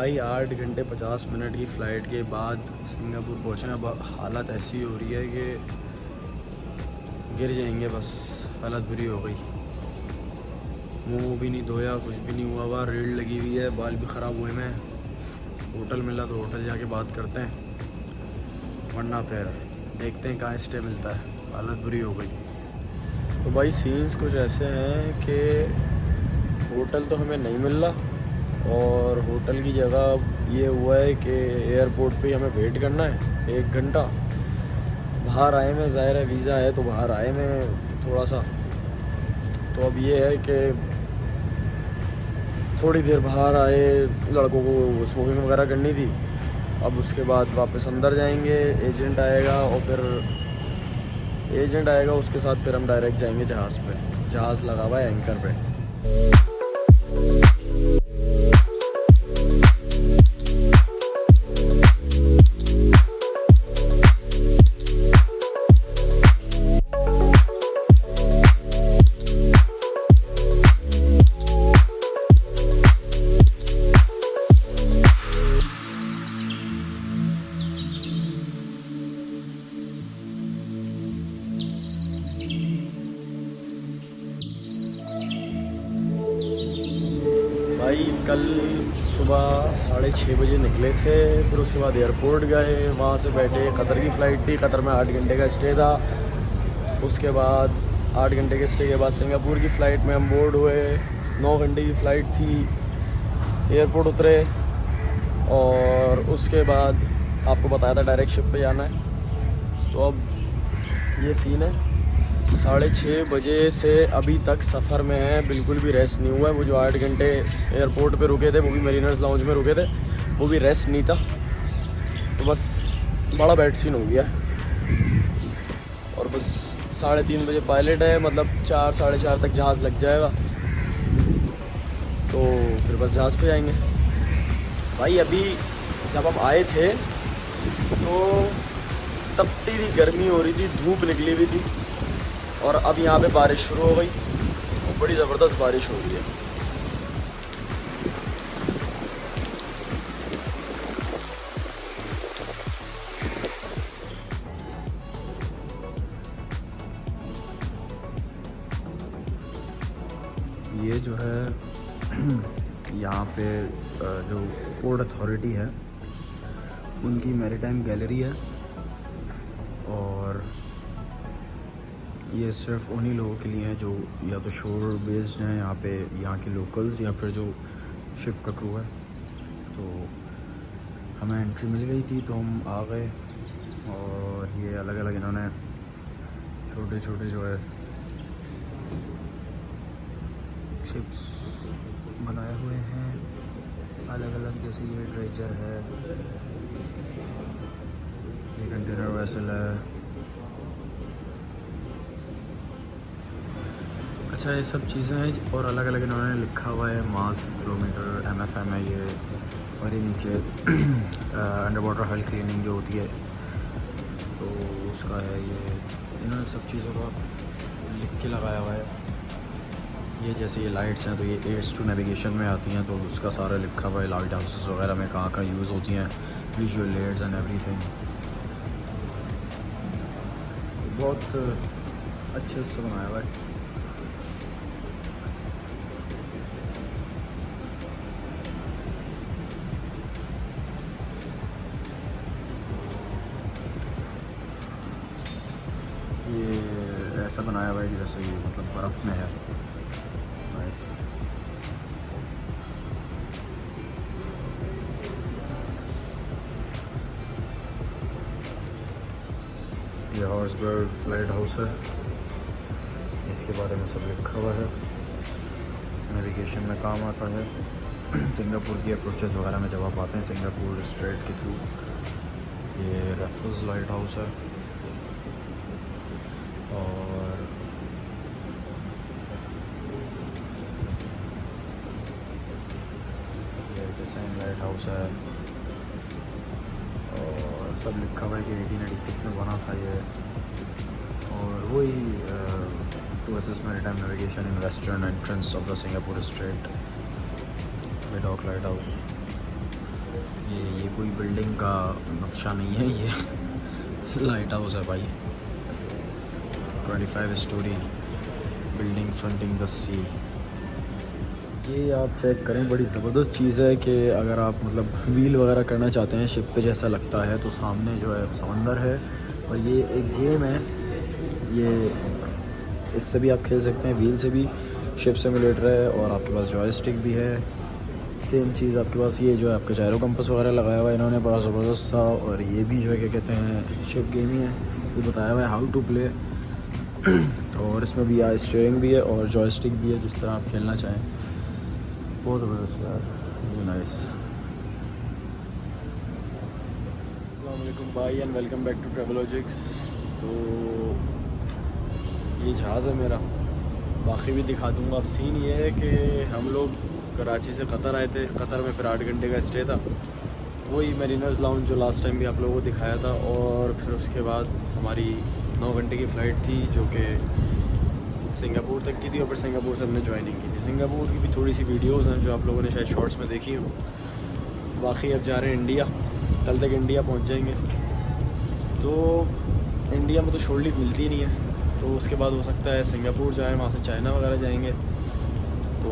भाई 8 घंटे 50 मिनट की फ़्लाइट के बाद सिंगापुर पहुँचे। अब हालत ऐसी हो रही है कि गिर जाएंगे, बस हालत बुरी हो गई। मुँह भी नहीं धोया, कुछ भी नहीं हुआ हुआ, रीढ़ लगी हुई है, बाल भी ख़राब हुए हैं। होटल मिला तो होटल जाके बात करते हैं, वरना फिर देखते हैं कहाँ स्टे मिलता है। हालत बुरी हो गई। तो भाई सीन्स कुछ ऐसे हैं कि होटल तो हमें नहीं मिल रहा, और होटल की जगह ये हुआ है कि एयरपोर्ट पे हमें वेट करना है 1 घंटा। बाहर आए में ज़ाहिर है वीज़ा है तो बाहर आए में थोड़ा सा, तो अब ये है कि थोड़ी देर बाहर आए, लड़कों को स्मोकिंग वगैरह करनी थी। अब उसके बाद वापस अंदर जाएंगे, एजेंट आएगा उसके साथ फिर हम डायरेक्ट जाएंगे जहाज़ पे। जहाज़ लगा हुआ है एंकर पे। भाई कल सुबह 6:30 बजे निकले थे, फिर उसके बाद एयरपोर्ट गए, वहाँ से बैठे। कतर की फ़्लाइट थी, कतर में 8 घंटे का स्टे था। उसके बाद 8 घंटे के स्टे के बाद सिंगापुर की फ़्लाइट में हम बोर्ड हुए। 9 घंटे की फ़्लाइट थी। एयरपोर्ट उतरे और उसके बाद आपको बताया था डायरेक्ट शिप पे जाना है। तो अब ये सीन है, 6:30 बजे से अभी तक सफ़र में है, बिल्कुल भी रेस्ट नहीं हुआ है। वो जो 8 घंटे एयरपोर्ट पे रुके थे, वो भी मरीनर्स लाउंज में रुके थे, वो भी रेस्ट नहीं था। तो बस बड़ा बैड सीन हो गया। और बस 3:30 बजे पायलट है, मतलब 4 साढ़े 4 तक जहाज़ लग जाएगा, तो फिर बस जहाज़ पे जाएंगे। भाई अभी जब हम आए थे तो तपती हुई गर्मी हो रही थी, धूप निकली हुई थी, और अब यहाँ पे बारिश शुरू हो गई और बड़ी ज़बरदस्त बारिश हो रही है। ये जो है यहाँ पे जो पोर्ट अथॉरिटी है उनकी मैरीटाइम गैलरी है, और ये सिर्फ उन्हीं लोगों के लिए है जो या तो शोर बेस्ड हैं यहाँ पे, यहाँ के लोकल्स, या फिर जो शिप का क्रू है। तो हमें एंट्री मिल गई थी तो हम आ गए, और ये अलग अलग इन्होंने छोटे छोटे जो है शिप्स बनाए हुए हैं अलग अलग, जैसे ये ड्रेजर है, ये कंटेनर वेसल है। अच्छा ये सब चीज़ें हैं, और अलग अलग इन्होंने लिखा हुआ है, मास किलोमीटर MFM है ये, और ये नीचे अंडर वाटर हेल्थ क्लीनिंग जो होती है तो उसका है ये। इन्होंने सब चीज़ों का लिख के लगाया हुआ है। ये जैसे ये लाइट्स हैं तो ये एड्स टू नेविगेशन में आती हैं, तो उसका सारा लिखा हुआ है, लाइट हाउसेस वगैरह में कहाँ कहाँ यूज़ होती हैं, विजुअल एड्स एंड एवरीथिंग। बहुत अच्छे से बनाया हुआ है। ये ऐसा बनाया हुआ है कि जैसे ये मतलब बर्फ़ में है। नाइस। ये हॉर्सबर्ग लाइट हाउस है, इसके बारे में सब लिखा हुआ है, नेविगेशन में काम आता है। सिंगापुर की अप्रोचेस वगैरह में जब आप आते हैं सिंगापुर स्ट्रेट के थ्रू। ये रेफल्स लाइट हाउस है, और ये डिसाइन लाइट हाउस है, और सब लिखा हुआ है कि 1886 में बना था ये। और वही to assist maritime navigation in western entrance of the Singapore strait, विडॉक लाइट हाउस। ये कोई बिल्डिंग का नक्शा नहीं है, ये लाइट हाउस है भाई। 25 स्टोरी बिल्डिंग फ्रंटिंग द सी। ये आप चेक करें, बड़ी ज़बरदस्त चीज़ है कि अगर आप मतलब व्हील वगैरह करना चाहते हैं शिप पे जैसा लगता है, तो सामने जो है समंदर है और ये एक गेम है, ये इससे भी आप खेल सकते हैं, व्हील से भी शिप सिमुलेटर है और आपके पास जॉयस्टिक भी है। सेम चीज़ आपके पास ये जो है आपका जायरो कंपास वगैरह लगाया हुआ है इन्होंने, बड़ा ज़बरदस्त सा। और ये भी जो है क्या कहते हैं शिप गेम ही है, ये बताया हुआ है हाउ टू प्ले। और इसमें भी यार स्टीयरिंग भी है और जॉयस्टिक भी है, जिस तरह आप खेलना चाहें। बहुत ज़बरदस्त यार, ये नाइस। अस्सलाम वालेकुम भाई एंड वेलकम बैक टू ट्रेवलॉजिक्स। तो ये जहाज़ है मेरा, बाकी भी दिखा दूँगा। अब सीन ये है कि हम लोग कराची से कतर आए थे, कतर में फिर 8 घंटे का स्टे था, वही मेरीनर्स लाउंज जो लास्ट टाइम भी आप लोगों को दिखाया था। और फिर उसके बाद हमारी 9 घंटे की फ़्लाइट थी जो कि सिंगापुर तक की थी, और फिर सिंगापुर से हमने ज्वाइनिंग की थी। सिंगापुर की भी थोड़ी सी वीडियोज़ हैं जो आप लोगों ने शायद शॉर्ट्स में देखी हो। बाकी अब जा रहे हैं इंडिया, कल तक इंडिया पहुंच जाएंगे। तो इंडिया में तो शोर लीव मिलती नहीं है, तो उसके बाद हो सकता है सिंगापुर जाएँ, वहाँ से चाइना वगैरह जाएंगे, तो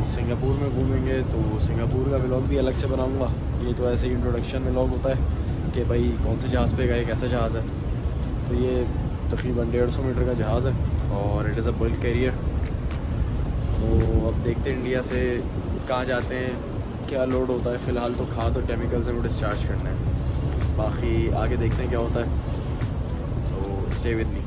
सिंगापुर में घूमेंगे। तो सिंगापुर का व्लॉग भी अलग से बनाऊँगा। ये तो ऐसे ही इंट्रोडक्शन व्लॉग होता है कि भाई कौन से जहाज़ पे गए, कैसा जहाज़ है। तो ये तकरीबन 150 मीटर का जहाज़ है और it is a bulk carrier. तो अब देखते हैं इंडिया से कहाँ जाते हैं, क्या लोड होता है। फ़िलहाल तो खाद और केमिकल से वो डिस्चार्ज करना है, बाकी आगे देखते हैं क्या होता है। So stay with me.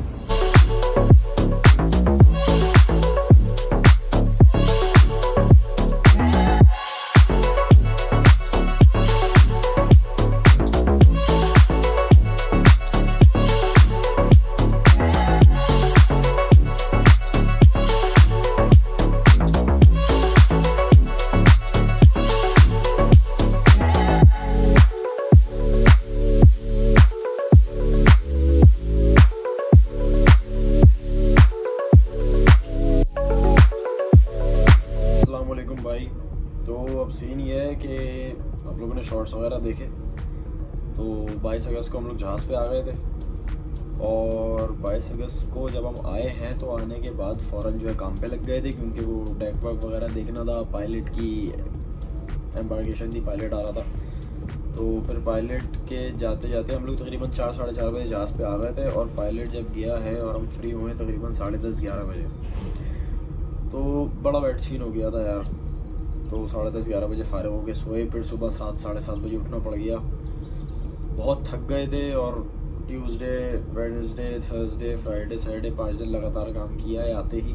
भाई तो अब सीन ये है कि आप लोगों ने शॉर्ट्स वगैरह देखे, तो 22 अगस्त को हम लोग जहाज़ पे आ गए थे। और 22 अगस्त को जब हम आए हैं तो आने के बाद फ़ौरन जो है काम पे लग गए थे, क्योंकि वो डेक वर्क वगैरह देखना था, पायलट की एम्बार्केशन थी, पायलट आ रहा था। तो फिर पायलट के जाते जाते हम लोग तकरीबन 4 साढ़े 4 बजे जहाज़ पे आ गए थे, और पायलट जब गया है और हम फ्री हुए तकरीबन 10:30 11 बजे। तो बड़ा बैड सीन हो गया था यार। तो 10:30 11 बजे फारिग हो के सोए, फिर सुबह 7 साढ़े 7 बजे उठना पड़ गया। बहुत थक गए थे, और Tuesday Wednesday Thursday Friday Saturday 5 दिन लगातार काम किया है आते ही।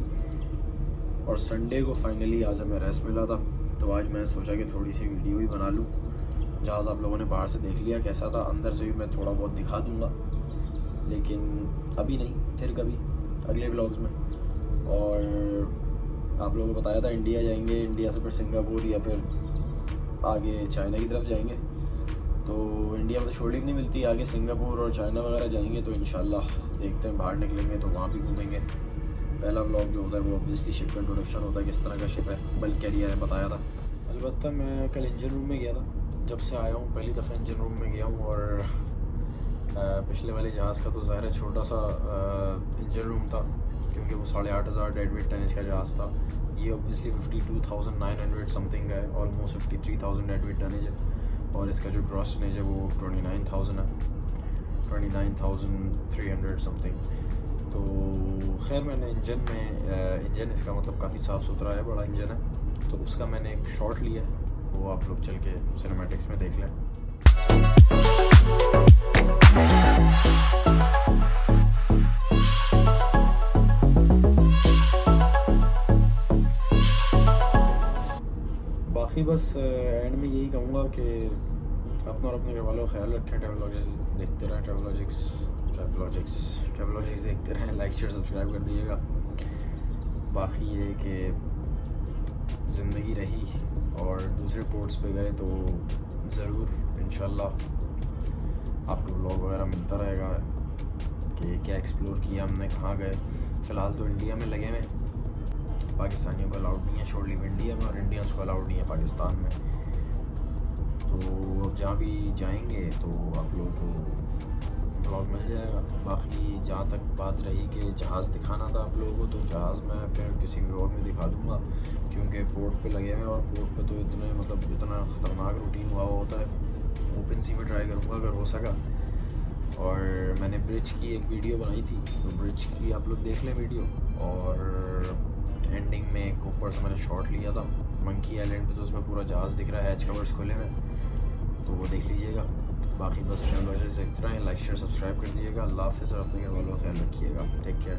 और संडे को फाइनली आज हमें रेस्ट मिला था, तो आज मैं सोचा कि थोड़ी सी वीडियो ही बना लूँ। जहाज़ आप लोगों ने बाहर से देख लिया कैसा था, अंदर से भी मैं थोड़ा बहुत दिखा दूँगा, लेकिन अभी नहीं, फिर कभी अगले व्लॉग्स में। और आप लोगों को बताया था इंडिया जाएंगे, इंडिया से फिर सिंगापुर या फिर आगे चाइना की तरफ जाएंगे। तो इंडिया में तो शोर लीव नहीं मिलती, आगे सिंगापुर और चाइना वगैरह जाएंगे। तो इंशाल्लाह देखते हैं, बाहर निकलेंगे तो वहाँ भी घूमेंगे। पहला व्लॉग जो होता है वो ऑब्वियसली शिप का इंट्रोडक्शन होता है, किस तरह का शिप है, बल्क कैरियर है, बताया था। अलबत्ता मैं कल इंजन रूम में गया था, जब से आया हूँ पहली दफ़ा इंजन रूम में गया हूँ। और पिछले वाले जहाज़ का तो ज़ाहिर है छोटा सा इंजन रूम था, क्योंकि वो 8,500 डेडवेट टनेज का जहाज़ था। ये ऑब्वियसली 52,900 समथिंग है, ऑलमोस्ट 53,000 डेडवेट टनेज है। और इसका जो ग्रॉस टनेज है वो 29,000 है, 29,300 समथिंग। तो खैर मैंने इंजन इसका मतलब काफ़ी साफ़ सुथरा है, बड़ा इंजन है। तो उसका मैंने एक शॉट लिया है, वो आप लोग चल के सिनेमैटिक्स में देख लें। बाकी बस एंड में यही कहूँगा कि अपना और अपने घर वालों का ख्याल रखें। ट्रेवलॉजिक्स देखते रहें, ट्रेवलॉजिक्स देखते रहें, लाइक शेयर सब्सक्राइब कर दीजिएगा। बाकी ये कि ज़िंदगी रही और दूसरे पोर्ट्स पे गए तो ज़रूर इंशाल्लाह आपको व्लॉग वगैरह मिलता रहेगा कि क्या एक्सप्लोर किया हमने, कहाँ गए। फ़िलहाल तो इंडिया में लगे हुए, पाकिस्तानियों को अलाउड नहीं है शोर लीव इंडिया में, और इंडियंस को अलाउड नहीं है पाकिस्तान में। तो अब जहाँ भी जाएंगे तो आप लोगों को ब्लॉग मिल जाएगा। बाकी जहाँ तक बात रही कि जहाज़ दिखाना था आप लोगों को, तो जहाज़ मैं फिर किसी व्लॉग में दिखा दूँगा, क्योंकि पोर्ट पे लगे हुए हैं और पोर्ट पे तो इतना ख़तरनाक रूटीन हुआ होता है। ओपन सी में ट्राई करूँगा अगर हो सका। और मैंने ब्रिज की एक वीडियो बनाई थी, तो ब्रिज की आप लोग देख लें वीडियो। और एंडिंग में एक ऊपर से मैंने शॉट लिया था मंकी आइलैंड पे, तो उसमें पूरा जहाज़ दिख रहा है, हैच कवर्स खुले हुए, तो वो देख लीजिएगा। बाकी बस चैनल वैसे से देखते रहें, लाइक शेयर सब्सक्राइब कर दीजिएगा। अल्लाह हाफ़िज़ और अपने घर वालों का ख्याल रखिएगा। Take care.